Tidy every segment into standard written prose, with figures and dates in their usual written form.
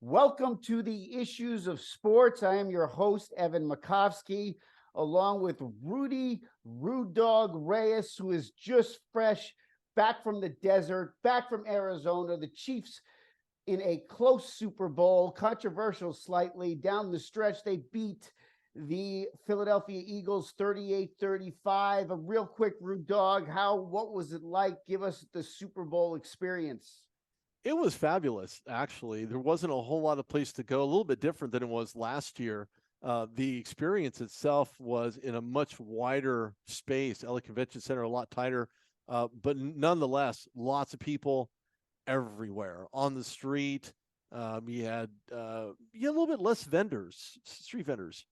Welcome to the Issues of Sports. I am your host, Evan Makovsky, along with Rudy Rude Dog Reyes, who is just fresh back from the desert, back from Arizona. The Chiefs in a close Super Bowl, controversial slightly. Down the stretch, they beat the Philadelphia Eagles 38-35. A real quick, Rude Dog, what was it like? Give us the Super Bowl experience. It was fabulous, actually. There wasn't a whole lot of place to go, a little bit different than it was last year. The experience itself was in a much wider space, LA Convention Center, a lot tighter, but nonetheless, lots of people everywhere on the street. You had a little bit less vendors, street vendors,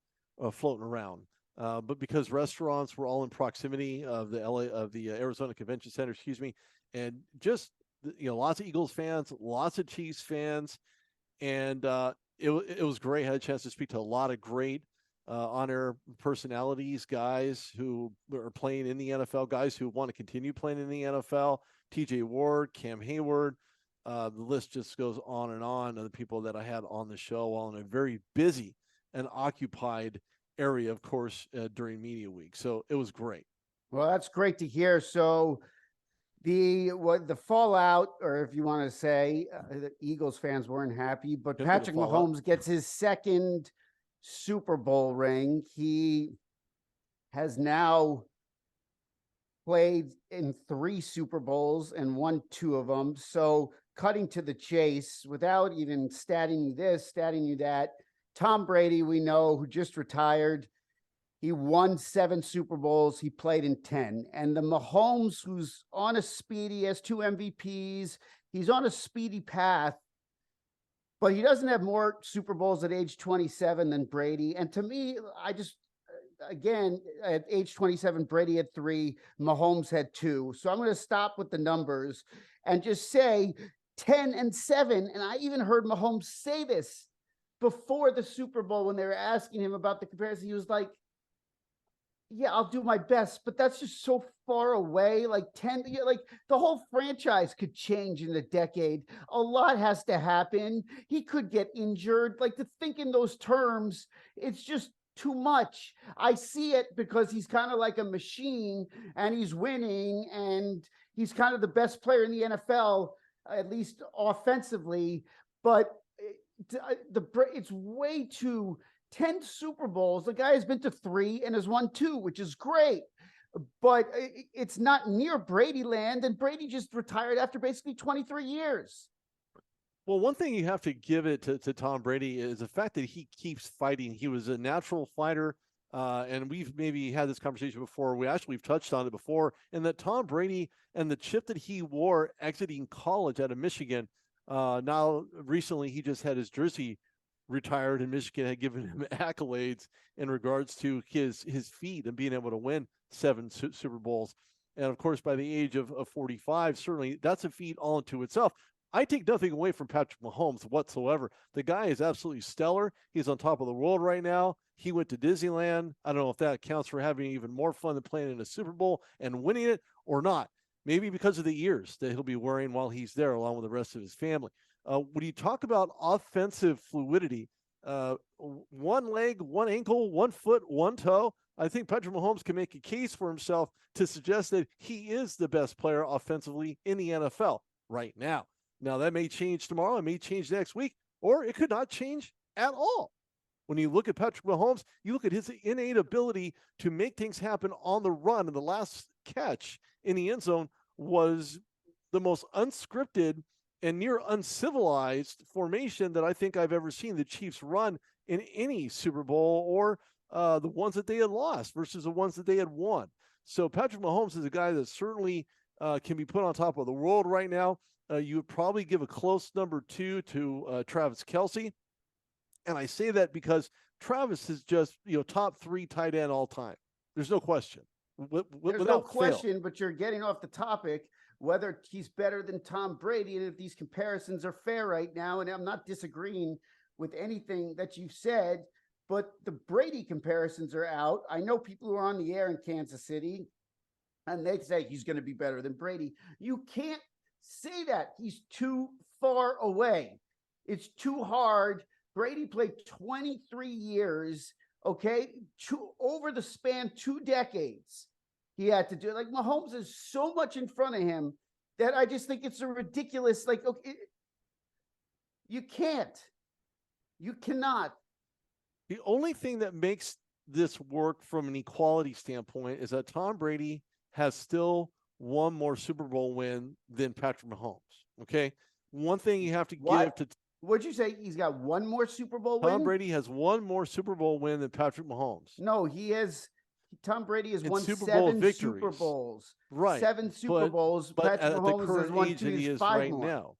floating around. But because restaurants were all in proximity of the Arizona Convention Center, excuse me, and just lots of Eagles fans, lots of Chiefs fans, and it was great. I had a chance to speak to a lot of great on-air personalities, guys who are playing in the NFL, guys who want to continue playing in the NFL. T.J. Ward, Cam Hayward, the list just goes on and on of the people that I had on the show while in a very busy and occupied area, of course, during media week. So it was great. Well, that's great to hear. So the fallout, or if you want to say, the Eagles fans weren't happy, but Patrick Mahomes gets his second Super Bowl ring. He has now played in 3 Super Bowls and won 2 of them. So cutting to the chase, without even statting you this, statting you that, Tom Brady, we know, who just retired, he won 7 Super Bowls. He played in 10. And the Mahomes, who's on a speedy, has 2 MVPs. He's on a speedy path, but he doesn't have more Super Bowls at age 27 than Brady. And to me, again, at age 27, Brady had 3, Mahomes had 2. So I'm going to stop with the numbers and just say 10 and 7. And I even heard Mahomes say this before the Super Bowl when they were asking him about the comparison. He was like, yeah, I'll do my best, but that's just so far away. Like 10, like the whole franchise could change in a decade. A lot has to happen. He could get injured. Like, to think in those terms, it's just too much. I see it because he's kind of like a machine and he's winning and he's kind of the best player in the NFL, at least offensively. But it's way too 10 Super Bowls. The guy has been to 3 and has won 2, which is great. But it's not near Brady land, and Brady just retired after basically 23 years. Well, one thing you have to give it to Tom Brady is the fact that he keeps fighting. He was a natural fighter, and we've maybe had this conversation before. We've touched on it before, and that Tom Brady and the chip that he wore exiting college out of Michigan, now recently he just had his jersey retired, and Michigan had given him accolades in regards to his feat and being able to win 7 Super Bowls. And of course, by the age of 45, certainly that's a feat all into itself. I take nothing away from Patrick Mahomes whatsoever. The guy is absolutely stellar. He's on top of the world right now. He went to Disneyland. I don't know if that counts for having even more fun than playing in a Super Bowl and winning it or not. Maybe because of the years that he'll be wearing while he's there, along with the rest of his family. When you talk about offensive fluidity, one leg, one ankle, one foot, one toe, I think Patrick Mahomes can make a case for himself to suggest that he is the best player offensively in the NFL right now. Now, that may change tomorrow, it may change next week, or it could not change at all. When you look at Patrick Mahomes, you look at his innate ability to make things happen on the run, and the last catch in the end zone was the most unscripted and near uncivilized formation that I think I've ever seen the Chiefs run in any Super Bowl, or the ones that they had lost versus the ones that they had won. So Patrick Mahomes is a guy that certainly can be put on top of the world right now. You would probably give a close number 2 to Travis Kelce. And I say that because Travis is just, top 3 tight end all time. There's no question. There's no question, but you're getting off the topic, whether he's better than Tom Brady, and if these comparisons are fair right now. And I'm not disagreeing with anything that you've said, but the Brady comparisons are out. I know people who are on the air in Kansas City, and they say he's going to be better than Brady. You can't say that. He's too far away. It's too hard. Brady played 23 years, okay, over the span 2 decades. He had to do it. Like Mahomes is so much in front of him that I just think it's a ridiculous. Like, okay, you cannot. The only thing that makes this work from an equality standpoint is that Tom Brady has still one more Super Bowl win than Patrick Mahomes. Okay. One thing you have to give to What'd you say? He's got one more Super Bowl win? Tom Brady has one more Super Bowl win than Patrick Mahomes. No, he has. Tom Brady has won Super 7 Bowl Super Bowls. Right. 7 Super Bowls. But Patrick at Mahomes the has current won age that he is 5 right more. now.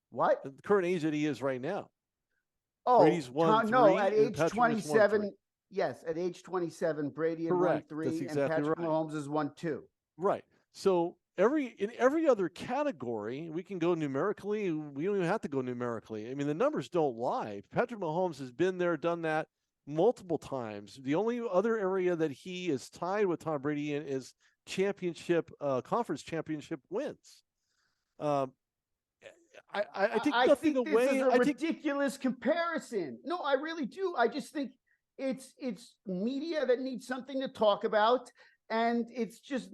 What? At the current age that he is right now. Oh, Brady's won 3. No, at age Patrick 27. Yes, at age 27, Brady had won 3, That's exactly and Patrick right. Mahomes has won 2. Right. So in every other category, we can go numerically. We don't even have to go numerically. I mean, the numbers don't lie. Patrick Mahomes has been there, done that multiple times. The only other area that he is tied with Tom Brady in is conference championship wins. I take nothing away. This is a ridiculous comparison. No, I really do. I just think it's media that needs something to talk about, and it's just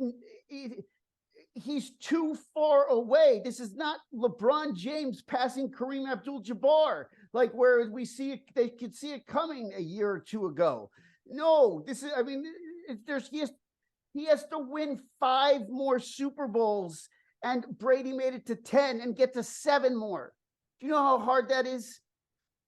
he's too far away. This is not LeBron James passing Kareem Abdul-Jabbar, like where we see it, they could see it coming a year or 2 ago. No, this is. I mean, he has to win 5 more Super Bowls. And Brady made it to 10 and get to 7 more. Do you know how hard that is?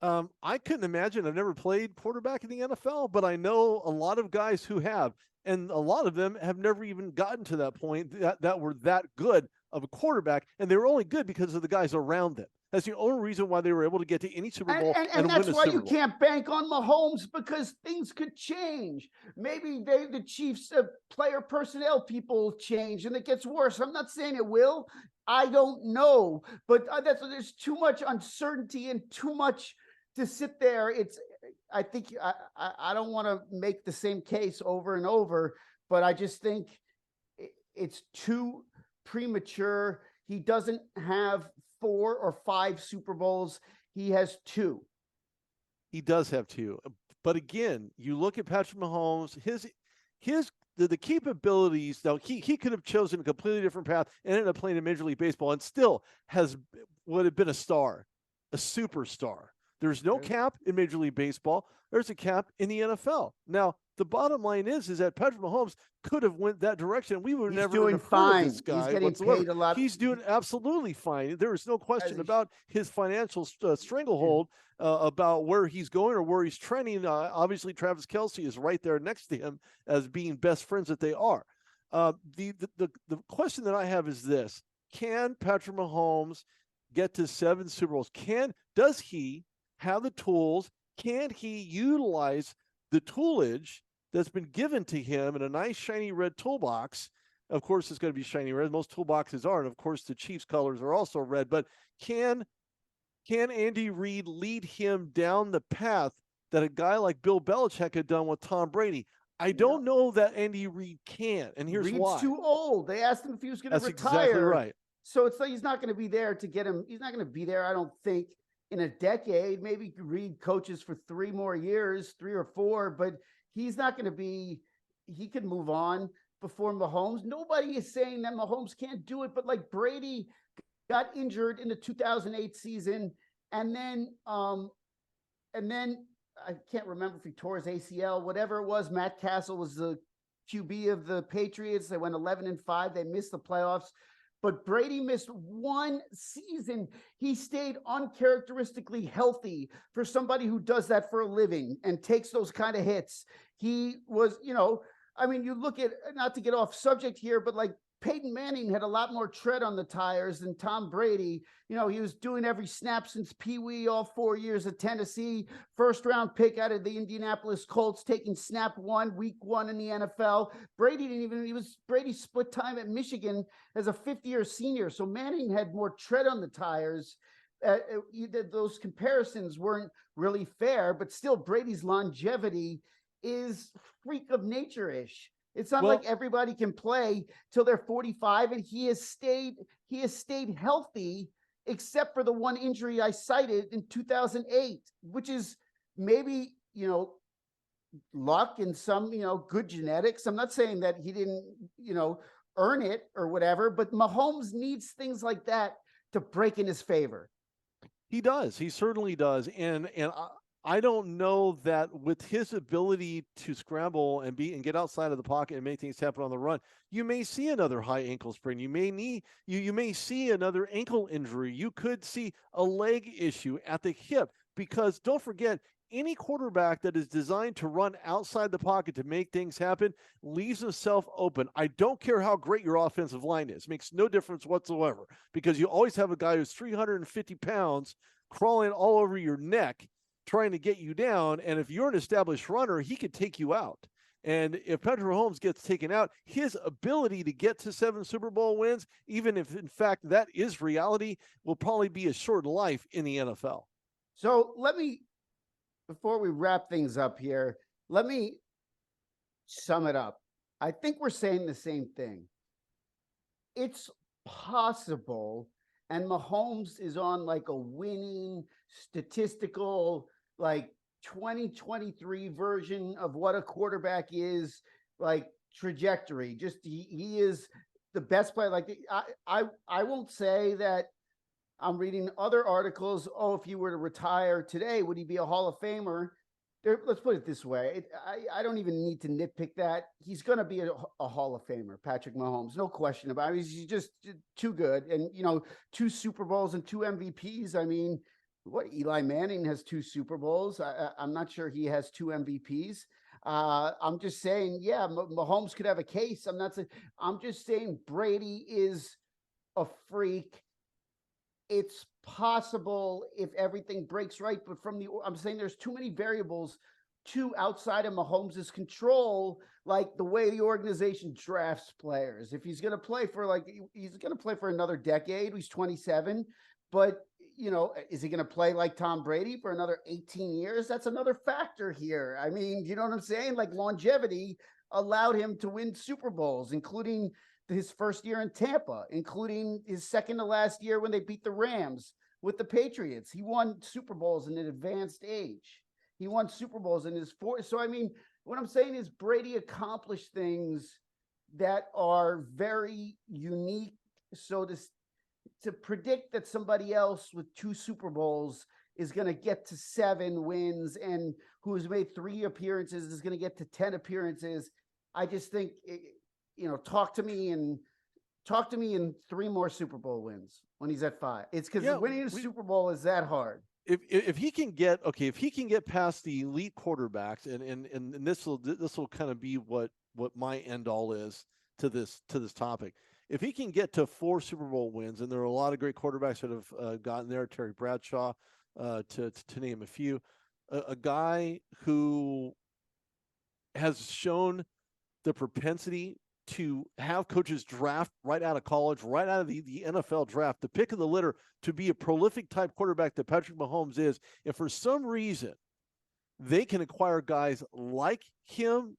I couldn't imagine. I've never played quarterback in the NFL, but I know a lot of guys who have, and a lot of them have never even gotten to that point that were that good of a quarterback, and they were only good because of the guys around them. That's the only reason why they were able to get to any Super Bowl and that's win a why Super you Bowl. can't bank on Mahomes, because things could change. Maybe the Chiefs player personnel people change and it gets worse. I'm not saying it will. I don't know, but there's too much uncertainty and too much to sit there. I think I don't want to make the same case over and over, but I just think it's too premature. He doesn't have 4 or 5 Super Bowls. He has 2. He does have 2. But again, you look at Patrick Mahomes, the capabilities. Now he could have chosen a completely different path and ended up playing in Major League Baseball and still would have been a star, a superstar. There's no cap in Major League Baseball. There's a cap in the NFL. Now, the bottom line is that Patrick Mahomes could have went that direction. We would never doing have fine. Heard of this guy He's getting whatsoever. paid a lot. He's doing absolutely fine. There is no question about his financial stranglehold about where he's going or where he's trending. Obviously, Travis Kelce is right there next to him as being best friends that they are. The question that I have is this: can Patrick Mahomes get to 7 Super Bowls? Does he have the tools? Can he utilize the toolage that's been given to him in a nice shiny red toolbox? Of course, it's going to be shiny red. Most toolboxes are, and of course, the Chiefs' colors are also red. But can Andy Reid lead him down the path that a guy like Bill Belichick had done with Tom Brady? I don't know that Andy Reid can, and here's why. Reid's too old. They asked him if he was going to retire. That's exactly right. So it's like he's not going to be there to get him. He's not going to be there, I don't think, in a decade. Maybe Reid coaches for 3 more years, 3 or 4, but he's not going to be. He could move on before Mahomes. Nobody is saying that Mahomes can't do it, but like Brady got injured in the 2008 season, and then I can't remember if he tore his ACL, whatever it was. Matt Castle was the QB of the Patriots. They went 11-5. They missed the playoffs. But Brady missed 1 season. He stayed uncharacteristically healthy for somebody who does that for a living and takes those kind of hits. He was, I mean, you look at, not to get off subject here, but like Peyton Manning had a lot more tread on the tires than Tom Brady. He was doing every snap since Pee Wee, all 4 years at Tennessee, first-round pick out of the Indianapolis Colts, taking snap 1, week 1 in the NFL. Brady split time at Michigan as a 5th-year senior. So Manning had more tread on the tires. Those comparisons weren't really fair, but still Brady's longevity is freak of nature-ish. It's not like everybody can play till they're 45, and he has stayed healthy except for the one injury I cited in 2008, which is maybe, luck and some, good genetics. I'm not saying that he didn't, earn it or whatever, but Mahomes needs things like that to break in his favor. He does. He certainly does. And I don't know that with his ability to scramble and get outside of the pocket and make things happen on the run, you may see another high ankle sprain. You may see another ankle injury. You could see a leg issue at the hip, because don't forget, any quarterback that is designed to run outside the pocket to make things happen leaves himself open. I don't care how great your offensive line is. It makes no difference whatsoever, because you always have a guy who's 350 pounds crawling all over your neck trying to get you down. And if you're an established runner, he could take you out. And if Patrick Mahomes gets taken out, his ability to get to 7 Super Bowl wins, even if in fact that is reality, will probably be a short life in the NFL. So before we wrap things up here, let me sum it up. I think we're saying the same thing. It's possible, and Mahomes is on like a winning statistical, like 2023 version of what a quarterback is, like trajectory. Just he is the best player. Like I won't say that. I'm reading other articles. Oh, if he were to retire today, would he be a Hall of Famer? Let's put it this way. I don't even need to nitpick that. He's going to be a Hall of Famer, Patrick Mahomes. No question about it. He's just too good. And, 2 Super Bowls and 2 MVPs. I mean, what, Eli Manning has 2 Super Bowls. I'm not sure he has 2 MVPs. I'm just saying, yeah, Mahomes could have a case. I'm just saying Brady is a freak. It's possible if everything breaks right, but I'm saying there's too many variables outside of Mahomes' control, like the way the organization drafts players. If he's going to play for another decade, he's 27, but is he going to play like Tom Brady for another 18 years? That's another factor here. I mean, you know what I'm saying? Like longevity allowed him to win Super Bowls, including his first year in Tampa, including his second to last year when they beat the Rams with the Patriots. He won Super Bowls in an advanced age. He won Super Bowls in his 40s. So, I mean, what I'm saying is Brady accomplished things that are very unique. So to predict that somebody else with 2 Super Bowls is going to get to 7 wins and who's made 3 appearances is going to get to 10 appearances, I just think talk to me in 3 more Super Bowl wins when he's at 5. It's because winning a Super Bowl is that hard. If he can get past the elite quarterbacks, and this will kind of be what my end all is to this topic. If he can get to 4 Super Bowl wins, and there are a lot of great quarterbacks that have gotten there, Terry Bradshaw, to name a few, a guy who has shown the propensity to have coaches draft right out of college, right out of the NFL draft, the pick of the litter, to be a prolific type quarterback that Patrick Mahomes is. If for some reason they can acquire guys like him,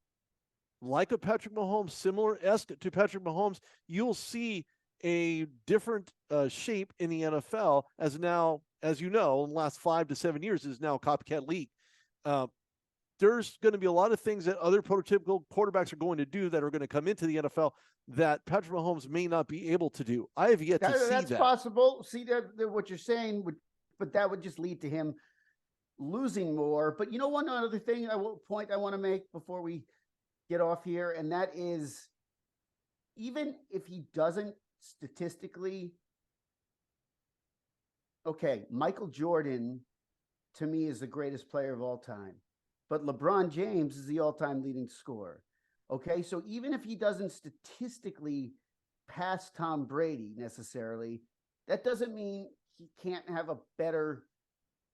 like a Patrick Mahomes, similar-esque to Patrick Mahomes, you'll see a different shape in the NFL as now, as you know, in the last 5 to 7 years is now a copycat league. There's going to be a lot of things that other prototypical quarterbacks are going to do that are going to come into the NFL that Patrick Mahomes may not be able to do. I have yet to see that. That's possible. See that what you're saying but that would just lead to him losing more. But one other thing I want to make before we get off here, and that is, even if he doesn't statistically, okay, Michael Jordan to me is the greatest player of all time. But LeBron James is the all-time leading scorer. Okay, so even if he doesn't statistically pass Tom Brady necessarily, that doesn't mean he can't have a better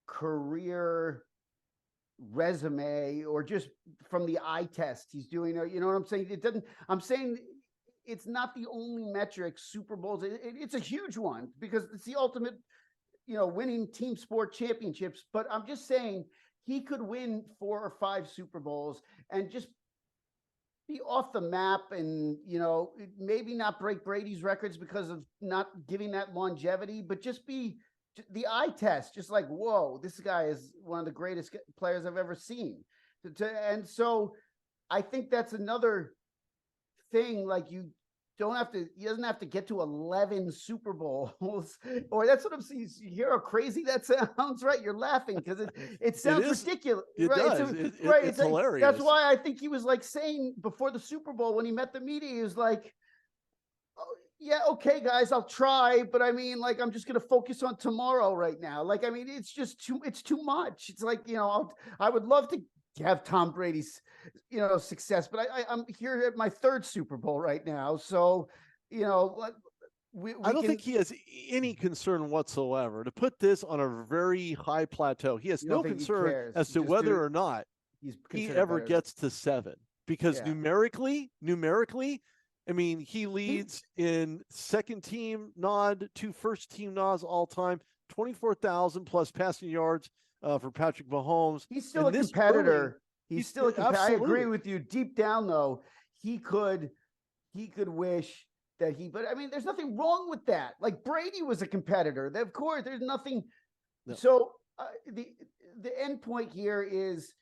career resume or just from the eye test he's doing. You know what I'm saying? I'm saying it's not the only metric. Super Bowls, it's a huge one because it's the ultimate, winning team sport championships. But I'm just saying, he could win 4 or 5 Super Bowls and just be off the map and, you know, maybe not break Brady's records because of not giving that longevity, but just be the eye test, just like, whoa, this guy is one of the greatest players I've ever seen. And so I think that's another thing. Like, he doesn't have to get to 11 Super Bowls, or that's what I'm saying. You hear how crazy that sounds, right? You're laughing because it sounds ridiculous. It right? does. Right. It's like, hilarious. that's why I think he was like saying before the Super Bowl when he met the media, he was like, oh, yeah, okay, guys, I'll try, but I mean, like, I'm just going to focus on tomorrow right now. Like, I mean, it's too much. It's like, you know, I would love to have Tom Brady's, you know, success, but I'm here at my third Super Bowl right now. So, you know, I don't think he has any concern whatsoever to put this on a very high plateau. He has no concern as to whether or not he ever gets to 7, because numerically, I mean, he leads in second team nod to first team nods all time, 24,000 plus passing yards for Patrick Mahomes. He's still a competitor. He's still a competitor. I agree with you. Deep down, though, he could wish that but I mean, there's nothing wrong with that. Like, Brady was a competitor. Of course, there's nothing. No. So the end point here is,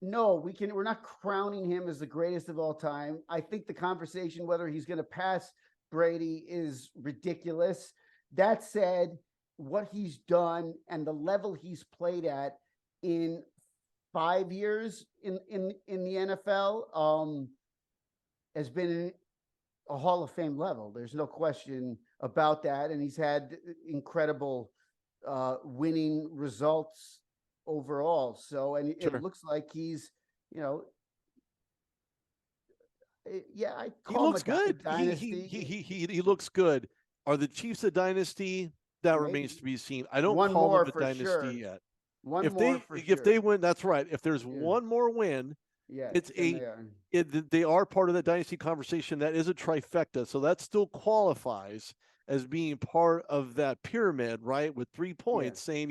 no, we're not crowning him as the greatest of all time. I think the conversation whether he's going to pass Brady is ridiculous. That said, what he's done and the level he's played at in 5 years in the NFL has been a Hall of Fame level. There's no question about that. And he's had incredible winning results overall. So, and it looks like he's, you know, I call him a good. dynasty. He looks good. Are the Chiefs a dynasty? That remains to be seen. I don't call them a dynasty yet. If they win, that's right. If there's one more win, they are part of that dynasty conversation. That is a trifecta, so that still qualifies as being part of that pyramid, right? With 3 points, saying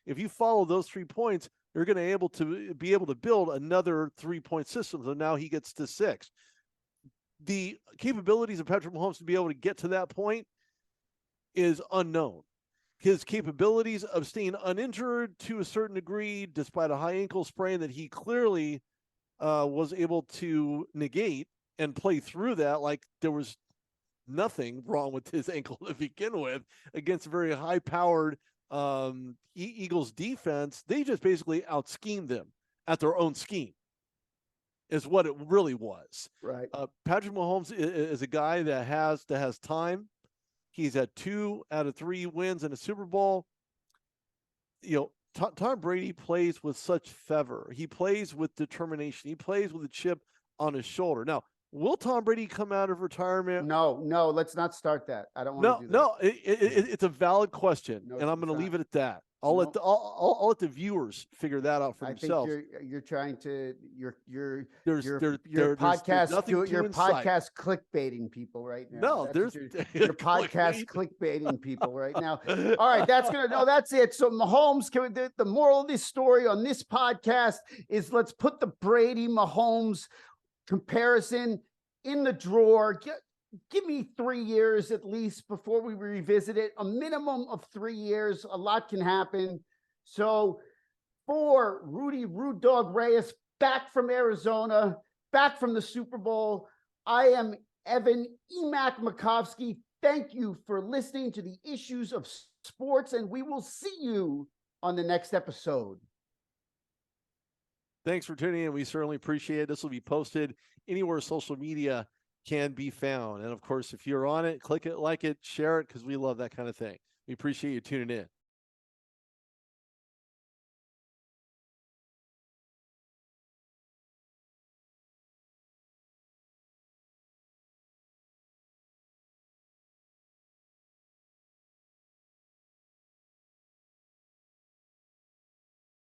if you follow those 3 points, you're going to be able to build another 3-point system. So now he gets to 6. The capabilities of Patrick Mahomes to be able to get to that point is unknown. His capabilities of staying uninjured to a certain degree, despite a high ankle sprain that he clearly was able to negate and play through that like there was nothing wrong with his ankle to begin with, against a very high-powered Eagles defense. They just basically out-schemed them at their own scheme, is what it really was. Right. Patrick Mahomes is a guy that has time. He's had 2 out of 3 wins in a Super Bowl. You know, Tom Brady plays with such fervor. He plays with determination. He plays with a chip on his shoulder. Now, will Tom Brady come out of retirement? No, let's not start that. I don't want to do that. No, it's a valid question, and I'm going to leave it at that. I'll let the viewers figure that out for themselves. I think you're trying to your podcast clickbaiting people right now. No, your podcast clickbaiting people right now. All right, that's it. So Mahomes, the moral of this story on this podcast is, let's put the Brady Mahomes comparison in the drawer. Give me 3 years at least before we revisit it. A minimum of 3 years. A lot can happen. So for Rudy Rude Dog Reyes, back from Arizona, back from the Super Bowl, I am Evan E-Mak Makovsky. Thank you for listening to the Issues of Sports, and we will see you on the next episode. Thanks for tuning in. We certainly appreciate it. This will be posted anywhere social media can be found. And of course, if you're on it, click it, like it, share it, because we love that kind of thing. We appreciate you tuning in.